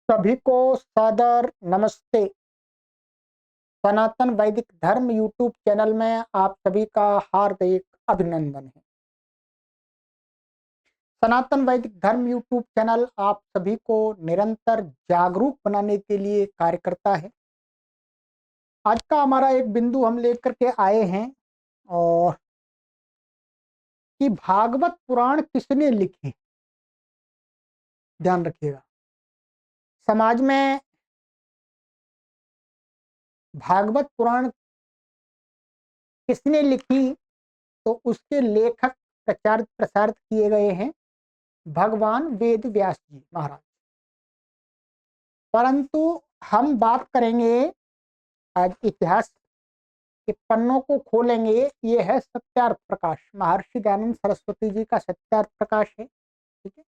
सभी को सादर नमस्ते। सनातन वैदिक धर्म यूट्यूब चैनल में आप सभी का हार्दिक अभिनंदन है। सनातन वैदिक धर्म यूट्यूब चैनल आप सभी को निरंतर जागरूक बनाने के लिए कार्य करता है। आज का हमारा एक बिंदु हम लेकर के आए हैं और कि भागवत पुराण किसने लिखे। ध्यान रखिएगा, समाज में भागवत पुराण किसने लिखी तो उसके लेखक प्रचारित प्रसारित किए गए हैं भगवान वेद व्यास जी महाराज। परंतु हम बात करेंगे आज इतिहास के पन्नों को खोलेंगे। ये है सत्यार्थ प्रकाश, महर्षि दयानंद सरस्वती जी का सत्यार्थ प्रकाश है। ठीक है,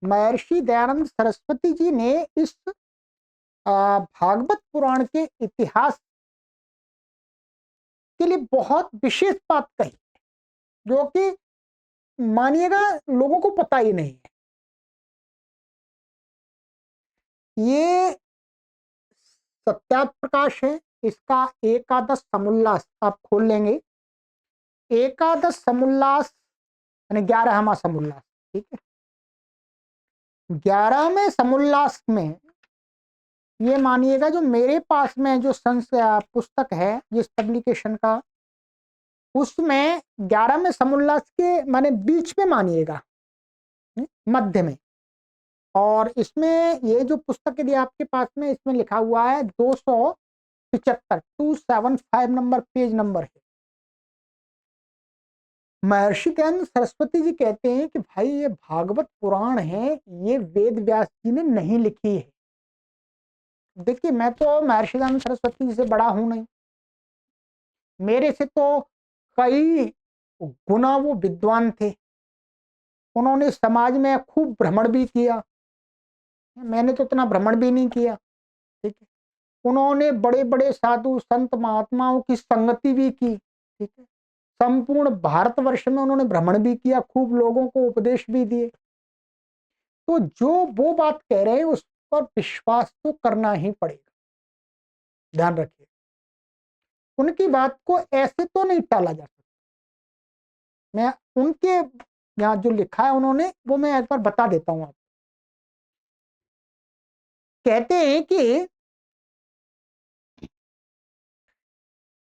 महर्षि दयानंद सरस्वती जी ने इस भागवत पुराण के इतिहास के लिए बहुत विशेष बात कही, जो कि मानिएगा लोगों को पता ही नहीं है। ये सत्यार्थ प्रकाश है, इसका एकादश समुल्लास आप खोल लेंगे। एकादश समुल्लास यानी 11वां समुल्लास। ठीक है, 11वें समुल्लास में ये मानिएगा जो मेरे पास में जो पुस्तक है जिस पब्लिकेशन का, उसमें 11वें समुल्लास के माने बीच में मानिएगा, मध्य में। और इसमें ये जो पुस्तक यदि आपके पास में इसमें लिखा हुआ है 275 275 नंबर पेज नंबर है। महर्षि दयानंद सरस्वती जी कहते हैं कि भाई ये भागवत पुराण है, ये वेद व्यास जी ने नहीं लिखी है। देखिए, मैं तो महर्षि दयानंद सरस्वती जी से बड़ा हूं नहीं, मेरे से तो कई गुना वो विद्वान थे। उन्होंने समाज में खूब भ्रमण भी किया, मैंने तो उतना भ्रमण भी नहीं किया। ठीक है, उन्होंने बड़े बड़े साधु संत महात्माओं की संगति भी की। ठीक है, संपूर्ण भारतवर्ष में उन्होंने भ्रमण भी किया, खूब लोगों को उपदेश भी दिए। तो जो वो बात कह रहे हैं उस पर विश्वास तो करना ही पड़ेगा। ध्यान रखिए, उनकी बात को ऐसे तो नहीं टाला जा सकता। मैं उनके यहाँ जो लिखा है उन्होंने, वो मैं एक बार बता देता हूं। आप कहते हैं कि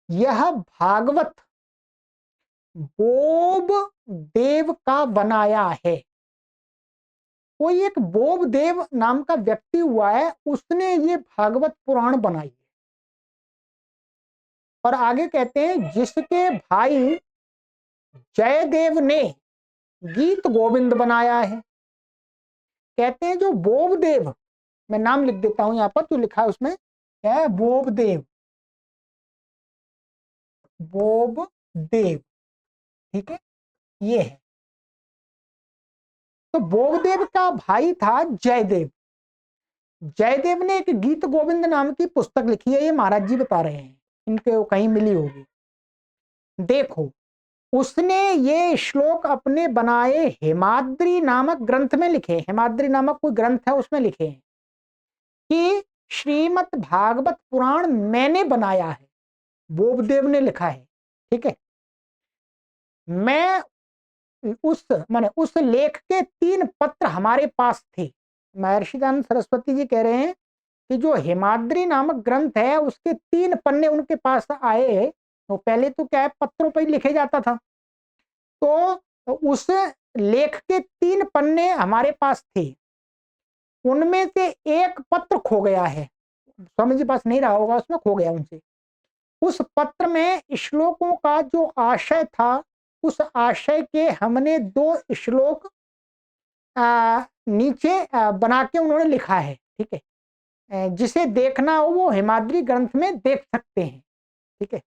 यह भागवत बोब देव का बनाया है। कोई एक बोब देव नाम का व्यक्ति हुआ है, उसने ये भागवत पुराण बनाई है। और आगे कहते हैं जिसके भाई जयदेव ने गीत गोविंद बनाया है। कहते हैं जो बोब देव, मैं नाम लिख देता हूं यहां पर जो लिखा है उसमें, क्या है, बोब देव, बोब देव। ठीक है, ये है। तो बोबदेव का भाई था जयदेव। जयदेव ने एक गीत गोविंद नाम की पुस्तक लिखी है, ये महाराज जी बता रहे हैं, इनके कहीं मिली होगी। देखो, उसने ये श्लोक अपने बनाए हेमाद्री नामक ग्रंथ में लिखे। हेमाद्री नामक कोई ग्रंथ है, उसमें लिखे हैं कि श्रीमद् भागवत पुराण मैंने बनाया है, बोबदेव ने लिखा है। ठीक है, मैं उस माने उस लेख के 3 पत्र हमारे पास थे। महर्षि दयानंद सरस्वती जी कह रहे हैं कि जो हेमाद्री नामक ग्रंथ है उसके 3 पन्ने उनके पास आए। तो पहले तो क्या है, पत्रों पर ही लिखे जाता था। तो उस लेख के 3 पन्ने हमारे पास थे, उनमें से एक पत्र खो गया है, स्वामी जी पास नहीं रहा होगा, उसमें खो गया उनसे। उस पत्र में श्लोकों का जो आशय था, उस आशय के हमने 2 श्लोक नीचे बना के उन्होंने लिखा है। ठीक है, जिसे देखना हो वो हेमाद्री ग्रंथ में देख सकते हैं। ठीक है,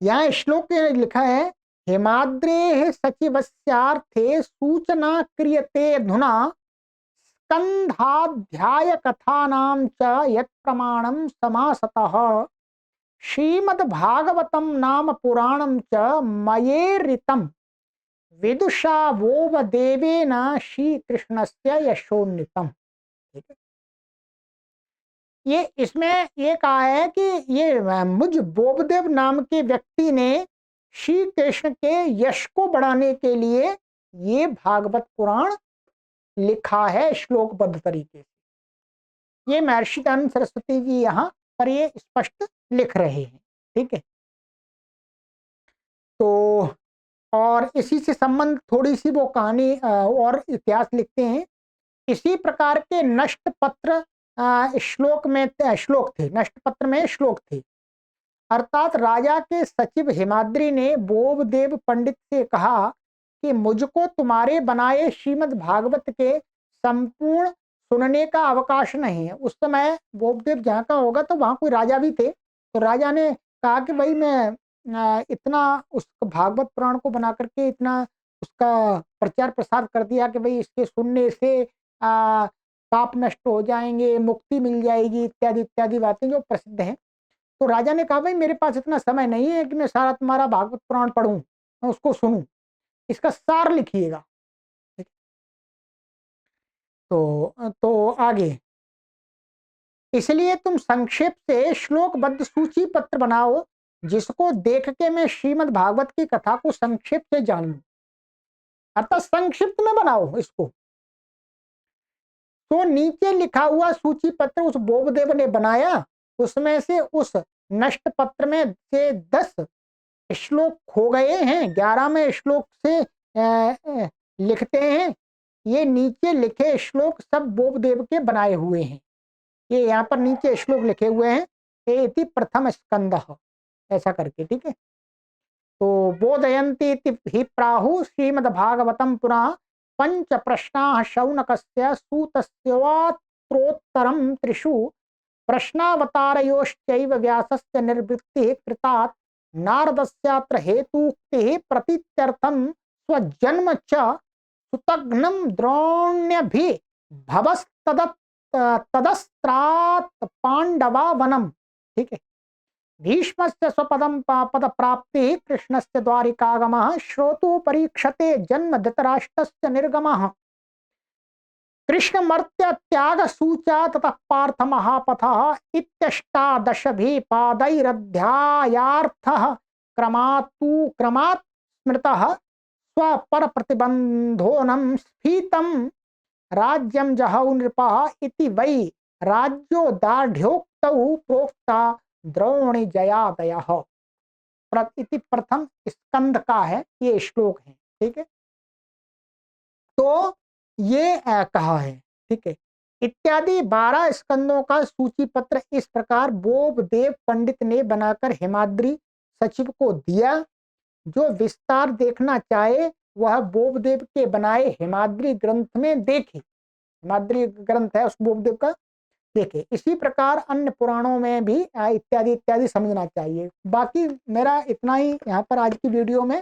यहाँ श्लोक लिखा है, हेमाद्रे सचिवस्यार्थे सूचना क्रियते अधुना स्कंधाध्याय कथानां च यत् प्रमाणं समासतः श्रीमद्भागवतम नाम पुराणं च मयेरितं विदुषा वोव देवेन श्री कृष्णस्य यशोन्नितम। ये इसमें ये कहा है कि ये मुझ बोबदेव नाम के व्यक्ति ने श्री कृष्ण के यश को बढ़ाने के लिए ये भागवत पुराण लिखा है श्लोकबद्ध तरीके से। ये महर्षि दयानंद सरस्वती जी यहाँ पर ये स्पष्ट लिख रहे हैं। ठीक है, तो और इसी से संबंध थोड़ी सी वो कहानी और इतिहास लिखते हैं। इसी प्रकार के नष्ट पत्र श्लोक में श्लोक थे, नष्ट पत्र में श्लोक थे। अर्थात राजा के सचिव हिमाद्री ने बोबदेव पंडित से कहा कि मुझको तुम्हारे बनाए श्रीमद् भागवत के संपूर्ण सुनने का अवकाश नहीं है। उस समय बोबदेव जहाँ का होगा तो वहां कोई राजा भी थे, तो राजा ने कहा कि भाई मैं इतना उस भागवत पुराण को बना करके इतना उसका प्रचार प्रसार कर दिया कि भाई इसके सुनने से पाप नष्ट हो जाएंगे, मुक्ति मिल जाएगी, इत्यादि इत्यादि बातें जो प्रसिद्ध हैं। तो राजा ने कहा भाई मेरे पास इतना समय नहीं है कि मैं सारा तुम्हारा भागवत पुराण पढ़ूं, मैं उसको सुनूं, इसका सार लिखिएगा। तो आगे, इसलिए तुम संक्षेप से श्लोकबद्ध सूची पत्र बनाओ जिसको देख के मैं श्रीमद् भागवत की कथा को संक्षेप से जान लूं। अर्थात संक्षिप्त में बनाओ इसको। तो नीचे लिखा हुआ सूची पत्र उस बोबदेव ने बनाया, उसमें से उस नष्ट पत्र में से 10 श्लोक खो गए हैं, 11वें श्लोक से लिखते हैं। ये नीचे लिखे श्लोक सब बोबदेव के बनाए हुए हैं। ये यहाँ पर नीचे श्लोक लिखे हुए हैं, ये इति प्रथम स्कंद ऐसा करके। ठीक है, तो बोधयन्ति हि प्राहु श्रीमद्भागवतम पुनः पंच प्रश्नाः शौनकस्य सूतस्योत्तरं त्रिषु प्रश्नावतारयोश्चैव व्यासस्य निर्वृत्तिः कृतात् नारदस्यात्र हेतुक्तिः प्रतीत्यर्थं स्वजन्म च सुतघ्नं द्रोण्यभि तदस्त्रात् पांडवा वनम। ठीक है, भीष्मस्य स्वपदम पद प्राप्ति कृष्णस्य द्वारिकागमः श्रोतु परीक्षते जन्म धृतराष्ट्रस्य निर्गमः कृष्णमर्त्य त्याग सूचा ततः पार्थ महापथः इत्यष्टादशभिः पादैरध्यायार्थः क्रमात् स्मृतः स्वपर प्रतिबंधोनं स्फीतं राज्यं जहौ नृपः इति वै राज्यो दार्ढ्योक्तौ प्रोक्ता द्रोणी जयादयः। इति प्रथम स्कंद का है ये श्लोक है। ठीक है, तो ये कहा है। ठीक है, इत्यादि 12 स्कंदों का सूची पत्र इस प्रकार बोबदेव पंडित ने बनाकर हिमाद्री सचिव को दिया। जो विस्तार देखना चाहे वह बोबदेव के बनाए हिमाद्री ग्रंथ में देखे। हिमाद्री ग्रंथ है उस बोबदेव का, देखे। इसी प्रकार अन्य पुराणों में भी इत्यादि इत्यादि समझना चाहिए। बाकी मेरा इतना ही यहाँ पर आज की वीडियो में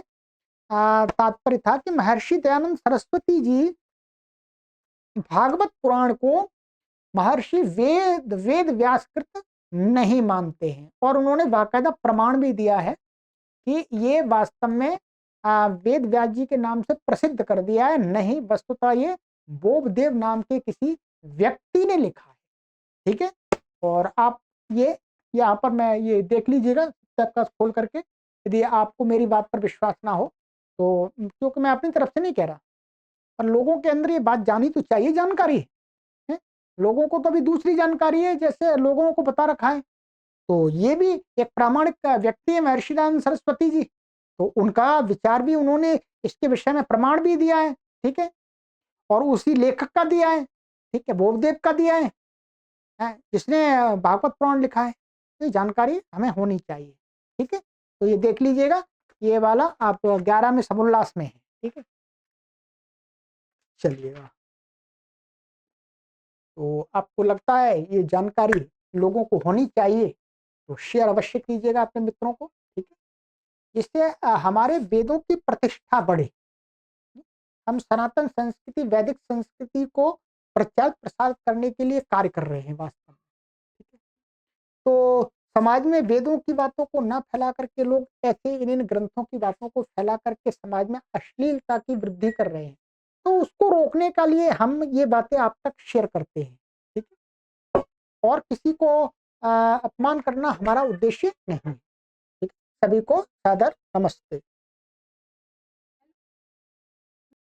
तात्पर्य था कि महर्षि दयानंद सरस्वती जी भागवत पुराण को महर्षि वेद व्यासकृत नहीं मानते हैं, और उन्होंने बाकायदा प्रमाण भी दिया है कि ये वास्तव में वेद व्यास जी के नाम से प्रसिद्ध कर दिया है। नहीं, वस्तुतः ये बोबदेव नाम के किसी व्यक्ति ने लिखा है। ठीक है, और आप ये यहाँ पर मैं ये देख लीजिएगा तब का खोल करके, यदि आपको मेरी बात पर विश्वास ना हो तो, क्योंकि मैं अपनी तरफ से नहीं कह रहा, पर लोगों के अंदर ये बात जानी तो चाहिए, जानकारी है। लोगों को तो अभी दूसरी जानकारी है जैसे लोगों को बता रखा है। तो ये भी एक प्रामाणिक व्यक्ति है महर्षि दयानंद सरस्वती जी, तो उनका विचार भी उन्होंने इसके विषय में प्रमाण भी दिया है। ठीक है, और उसी लेखक का दिया है। ठीक है, बोबदेव का दिया है जिसने भागवत पुराण लिखा है। ये जानकारी हमें होनी चाहिए। ठीक है, तो ये देख लीजिएगा, ये वाला आप 11 में समोल्लास में है। ठीक है, चलिएगा। तो आपको लगता है ये जानकारी लोगों को होनी चाहिए तो शेयर अवश्य कीजिएगा अपने मित्रों को। ठीक है, जिससे हमारे वेदों की प्रतिष्ठा बढ़े। हम सनातन संस्कृति, वैदिक संस्कृति को प्रचार प्रसार करने के लिए कार्य कर रहे हैं वास्तव में। ठीक है, तो समाज में वेदों की बातों को न फैला करके लोग ऐसे इन ग्रंथों की बातों को फैला करके समाज में अश्लीलता की वृद्धि कर रहे हैं। तो उसको रोकने के लिए हम ये बातें आप तक शेयर करते हैं। ठीक है, और किसी को अपमान करना हमारा उद्देश्य नहीं है। ठीक है, सभी को सादर नमस्ते।